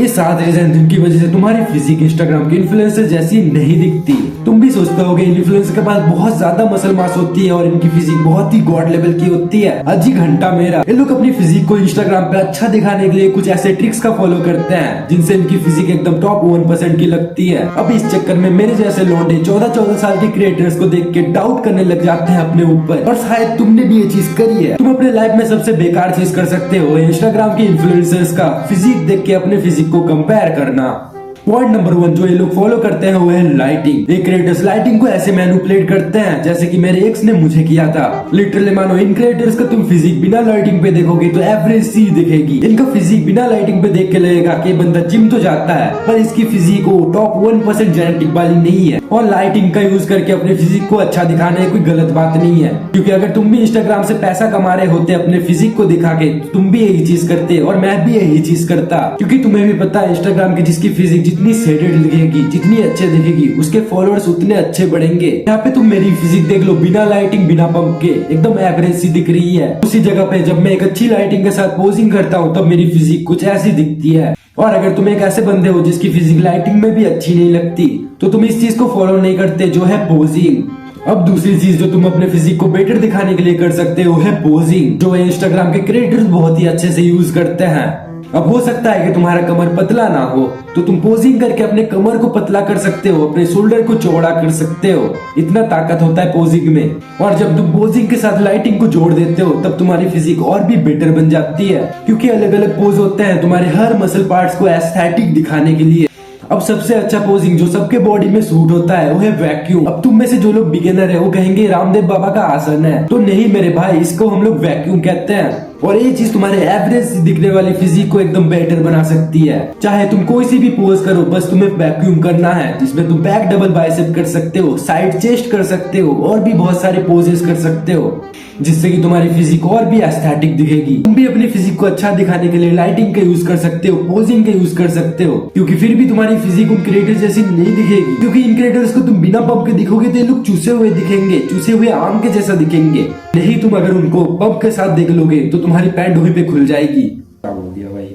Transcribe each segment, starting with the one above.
ये 7 रीजन जिनकी वजह से तुम्हारी फिजिक इंस्टाग्राम के इन्फ्लुएंसर जैसी नहीं दिखती। तुम भी सोचते होगे इन्फ्लुएंसर के पास बहुत ज्यादा मसल मास होती है और इनकी फिजिक बहुत ही गॉड लेवल की होती है। अजी घंटा मेरा, ये लोग अपनी फिजिक को इंस्टाग्राम पे अच्छा दिखाने के लिए कुछ ऐसे ट्रिक्स का फॉलो करते हैं जिनसे इनकी फिजिक एकदम टॉप 1% की लगती है। अब इस चक्कर में मेरे जैसे लौंडे 14-14 साल के क्रिएटर्स को देख के डाउट करने लग जाते हैं अपने ऊपर। और शायद तुमने भी ये चीज करी है। तुम अपने लाइफ में सबसे बेकार चीज कर सकते हो इंस्टाग्राम के इन्फ्लुएंसर्स का फिजिक देख के अपने फिजिक को कंपेयर करना। पॉइंट नंबर 1 जो ये लोग फॉलो करते हैं वो है लाइटिंग। ये क्रिएटर्स लाइटिंग को ऐसे मैनिपुलेट करते हैं जैसे कि मेरे एक्स ने मुझे किया था। लिटरली मानो इन क्रिएटर्स का तुम फिजिक बिना लाइटिंग पे देखोगे तो एवरेज सी दिखेगी। इनका फिजिक बिना लाइटिंग पे देख के लगेगा कि बंदा जिम तो जाता है पर इसकी फिजिक को टॉप 1% जेनेटिक वाली नहीं है। और लाइटिंग का यूज करके अपने फिजिक को अच्छा दिखाना कोई गलत बात नहीं है, क्योंकि अगर तुम भी इंस्टाग्राम से पैसा कमा रहे होते अपने फिजिक को दिखा के तो तुम भी यही चीज करते और मैं भी यही चीज करता। क्योंकि तुम्हें भी पता है इंस्टाग्राम की जिसकी फिजिक जितनी सेटेड दिखेगी, जितनी अच्छे दिखेगी, उसके फॉलोअर्स उतने अच्छे बढ़ेंगे। यहाँ पे तुम मेरी फिजिक देख लो, बिना लाइटिंग बिना पंप के एकदम एवरेज सी दिख रही है। उसी जगह पे जब मैं एक अच्छी लाइटिंग के साथ पोजिंग करता हूँ तब मेरी फिजिक कुछ ऐसी दिखती है। और अगर तुम एक ऐसे बंदे हो जिसकी फिजिक लाइटिंग में भी अच्छी नहीं लगती तो तुम इस चीज को फॉलो नहीं करते जो है पोजिंग। अब दूसरी चीज जो तुम अपने फिजिक को बेटर दिखाने के लिए कर सकते हो है पोजिंग, जो इंस्टाग्राम के क्रिएटर्स बहुत ही अच्छे से यूज करते हैं। अब हो सकता है कि तुम्हारा कमर पतला ना हो तो तुम पोजिंग करके अपने कमर को पतला कर सकते हो, अपने शोल्डर को चौड़ा कर सकते हो। इतना ताकत होता है पोजिंग में। और जब तुम पोजिंग के साथ लाइटिंग को जोड़ देते हो तब तुम्हारी फिजिक और भी बेटर बन जाती है, क्योंकि अलग अलग पोज होते हैं तुम्हारे हर मसल पार्ट्स को एस्थेटिक दिखाने के लिए। अब सबसे अच्छा पोजिंग जो सबके बॉडी में सूट होता है वो है वैक्यूम। अब तुम में से जो लोग बिगिनर है वो कहेंगे रामदेव बाबा का आसन है, तो नहीं मेरे भाई, इसको हम लोग वैक्यूम कहते हैं। और ये चीज तुम्हारे एवरेज दिखने वाली फिजिक को एकदम बेटर बना सकती है। चाहे तुम कोई सी भी पोज करो, बस तुम्हें वैक्यूम करना है, जिसमें तुम बैक डबल बाइसेप कर सकते हो, साइड चेस्ट कर सकते हो और भी बहुत सारे पोजेस कर सकते हो, जिससे कि तुम्हारी फिजिक और भी एस्थेटिक दिखेगी। तुम भी अपनी फिजिक को अच्छा दिखाने के लिए लाइटिंग का यूज कर सकते हो, पोजिंग का यूज कर सकते हो, क्योंकि फिर भी तुम्हारी फिजिक उन क्रिएटर्स जैसी नहीं दिखेगी। क्योंकि इन क्रिएटर्स को तुम बिना पंप के दिखोगे तो ये लोग चूसे हुए दिखेंगे, चूसे हुए आम के जैसा दिखेंगे। नहीं, तुम अगर उनको पंप के साथ देख लोगे तो तुम्हारी पैंट वहीं पे खुल जाएगी। क्या बोल दिया भाई,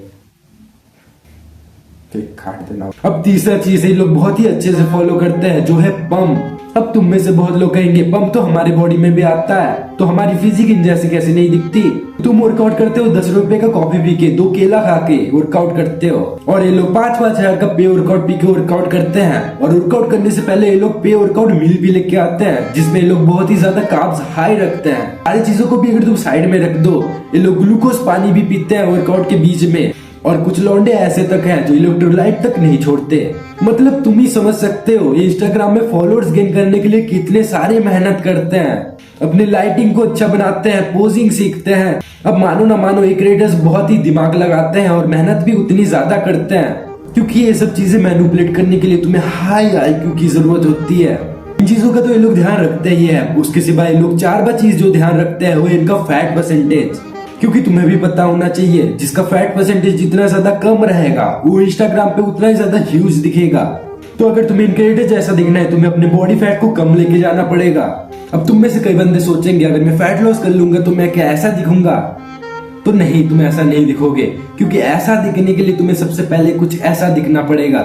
तो काट देना। अब तीसरा चीज ये लोग बहुत ही अच्छे से फॉलो करते हैं जो है पंप। अब तुम में से बहुत लोग कहेंगे पंप तो हमारे बॉडी में भी आता है, तो हमारी फिजिक इन जैसे कैसे नहीं दिखती। तुम वर्कआउट करते हो 10 रुपए का कॉफी पी के, 2 केला खा के वर्कआउट करते हो, और ये लोग 5-5 हजार का पे वर्कआउट पी के वर्कआउट करते हैं। और वर्कआउट करने से पहले ये लोग पे वर्कआउट मील भी लेके आते हैं, जिसमें ये लोग बहुत ही ज्यादा कार्ब्स हाई रखते हैं। सारी चीजों को भी अगर तुम साइड में रख दो, ये लोग ग्लूकोज पानी भी पीते हैं वर्कआउट के बीच में। और कुछ लौंडे ऐसे तक हैं जो इलेक्ट्रोलाइट तक नहीं छोड़ते। मतलब तुम ही समझ सकते हो इंस्टाग्राम में फॉलोअर्स गेन करने के लिए कितने सारे मेहनत करते हैं, अपनी लाइटिंग को अच्छा बनाते हैं, पोजिंग सीखते हैं। अब मानो ना मानो ये क्रिएटर्स बहुत ही दिमाग लगाते हैं और मेहनत भी उतनी ज्यादा करते हैं, क्योंकि ये सब चीजें मैनिपुलेट करने के लिए तुम्हें हाई आईक्यू की जरूरत होती है। इन चीजों का तो ये लोग ध्यान रखते ही है। उसके सिवाय लोग 4 चीज जो ध्यान रखते हैं वो इनका फैट परसेंटेज, क्योंकि तुम्हें भी पता होना चाहिए जिसका फैट परसेंटेज जितना ज्यादा कम रहेगा वो इंस्टाग्राम पे उतना ही ज्यादा ह्यूज दिखेगा। तो अगर तुम्हें इनक्रेडिट जैसा दिखना है तुम्हें अपने बॉडी फैट को कम लेके जाना पड़ेगा। अब तुम में से कई बंदे सोचेंगे अगर मैं फैट लॉस कर लूंगा तो मैं क्या ऐसा दिखूंगा, तो नहीं, तुम ऐसा नहीं दिखोगे, क्योंकि ऐसा दिखने के लिए तुम्हें सबसे पहले कुछ ऐसा दिखना पड़ेगा,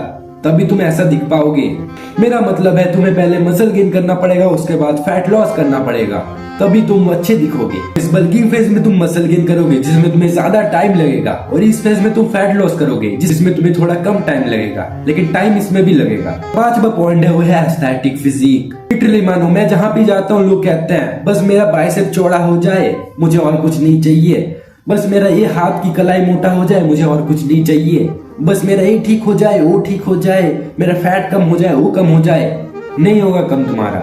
तभी तुम ऐसा दिख पाओगे। मेरा मतलब है तुम्हें पहले मसल गेन करना पड़ेगा, उसके बाद फैट लॉस करना पड़ेगा, तभी तुम अच्छे दिखोगे। इस बल्किंग फेज में तुम मसल गेन करोगे जिसमें तुम्हें ज्यादा टाइम लगेगा, और इस फेज में तुम फैट लॉस करोगे जिसमें तुम्हें थोड़ा कम टाइम लगेगा, लेकिन टाइम इसमें भी लगेगा। 5वां पॉइंट है वो है एस्थेटिक फिजिक। लिटरली मानो मैं जहाँ भी जाता हूँ लोग कहते हैं बस मेरा बाइसेप चौड़ा हो जाए, मुझे और कुछ नहीं चाहिए, बस मेरा ये हाथ की कलाई मोटा हो जाए, मुझे और कुछ नहीं चाहिए, बस मेरा ये ठीक हो जाए, वो ठीक हो जाए, मेरा फैट कम हो जाए, वो कम हो जाए। नहीं होगा कम तुम्हारा,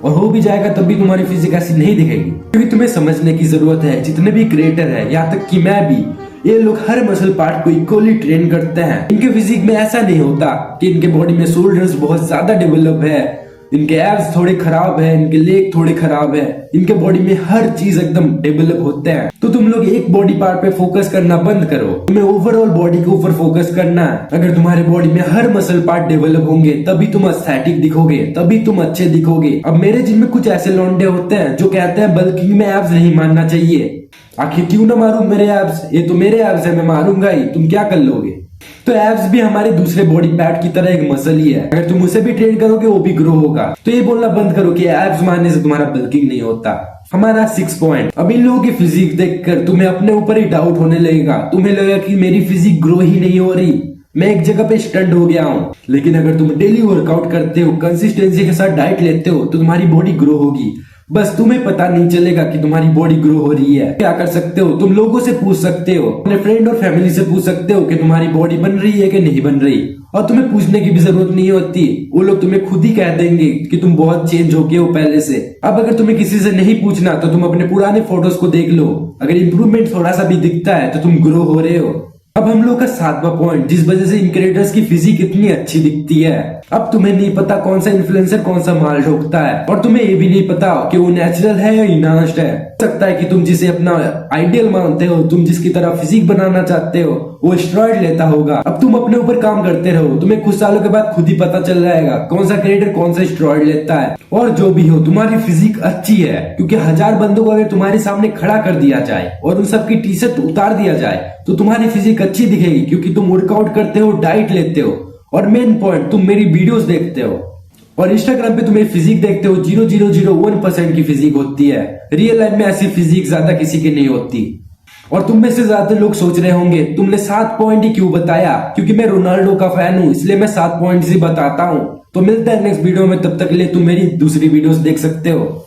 और हो भी जाएगा तब भी तुम्हारी फिजिक ऐसी नहीं दिखेगी। क्योंकि तुम्हें समझने की जरूरत है, जितने भी क्रिएटर है, यहाँ तक कि मैं भी, ये लोग हर मसल पार्ट को इक्वली ट्रेन करते हैं। इनके फिजिक में ऐसा नहीं होता कि इनके बॉडी में शोल्डर्स बहुत ज्यादा डेवलप है, इनके एब्स थोड़े खराब है, इनके लेग थोड़े खराब है। इनके बॉडी में हर चीज एकदम डेवलप होते हैं। तो तुम लोग एक बॉडी पार्ट पे फोकस करना बंद करो, तुम्हें ओवरऑल बॉडी के ऊपर फोकस करना है। अगर तुम्हारे बॉडी में हर मसल पार्ट डेवलप होंगे तभी तुम एस्थेटिक दिखोगे, तभी तुम अच्छे दिखोगे। अब मेरे जिम में कुछ ऐसे लौंडे होते हैं जो कहते हैं बल्किंग में एब्स नहीं मानना चाहिए। आखिर क्यों ना मारूं मेरे एब्स, ये तो मेरे एब्स है, मैं मारूंगा ही, तुम क्या कर लोगे। तो एब्स भी हमारे दूसरे बॉडी पार्ट की तरह एक मसल ही है। अगर तुम उसे भी ट्रेन करोगे वो भी ग्रो होगा। तो ये बोलना बंद करो कि एब्स मारने से तुम्हारा बल्किंग नहीं होता। हमारा 6 पॉइंट। अब इन लोगों की फिजिक देखकर तुम्हें अपने ऊपर ही डाउट होने लगेगा। तुम्हें लगेगा कि मेरी फिजिक ग्रो ही नहीं हो रही, मैं एक जगह पे स्टंट हो गया हूँ। लेकिन अगर तुम डेली वर्कआउट करते हो, कंसिस्टेंसी के साथ डाइट लेते हो, तो तुम्हारी बॉडी ग्रो होगी। बस तुम्हें पता नहीं चलेगा कि तुम्हारी बॉडी ग्रो हो रही है। क्या कर सकते हो, तुम लोगों से पूछ सकते हो, अपने फ्रेंड और फैमिली से पूछ सकते हो कि तुम्हारी बॉडी बन रही है कि नहीं बन रही। और तुम्हें पूछने की भी जरूरत नहीं होती, वो लोग तुम्हें खुद ही कह देंगे कि तुम बहुत चेंज हो गए हो पहले से। अब अगर तुम्हें किसी से नहीं पूछना तो तुम अपने पुराने फोटोज को देख लो। अगर इंप्रूवमेंट थोड़ा सा भी दिखता है तो तुम ग्रो हो रहे हो। अब हम लोग का 7वां पॉइंट, जिस वजह से इन क्रिएटर्स की फिजिक इतनी अच्छी दिखती है। अब तुम्हें नहीं पता कौन सा इन्फ्लुएंसर कौन सा माल ठोकता है, और तुम्हें ये भी नहीं पता कि वो नेचुरल है या इनहांस्ड है। हो सकता है कि तुम जिसे अपना आइडियल मानते हो, तुम जिसकी तरह फिजिक बनाना चाहते हो, वो स्टेरॉइड लेता होगा। अब तुम अपने ऊपर काम करते रहो, तुम्हें कुछ सालों के बाद खुद ही पता चल जाएगा कौन सा क्रिएटर कौन सा स्टेरॉइड लेता है। और जो भी हो, तुम्हारी फिजिक अच्छी है, क्योंकि 1000 बंदों को अगर तुम्हारे सामने खड़ा कर दिया जाए और उन सबकी टी शर्ट उतार दिया जाए तो तुम्हारी फिजिक अच्छी दिखेगी, क्योंकि तुम वर्कआउट करते हो, डाइट लेते हो, और मेन पॉइंट, तुम मेरी वीडियोस देखते हो और इंस्टाग्राम पे तुम्हें फिजिक देखते हो 0.001% की फिजिक होती है। रियल लाइफ में ऐसी फिजिक ज्यादा किसी की नहीं होती। और तुम में से ज्यादा लोग सोच रहे होंगे तुमने 7 पॉइंट ही क्यों बताया, क्योंकि मैं रोनाल्डो का फैन हूं इसलिए मैं 7 पॉइंट ही बताता हूं। तो मिलता है नेक्स्ट वीडियो में, तब तक के लिए तुम मेरी दूसरी वीडियोस देख सकते हो।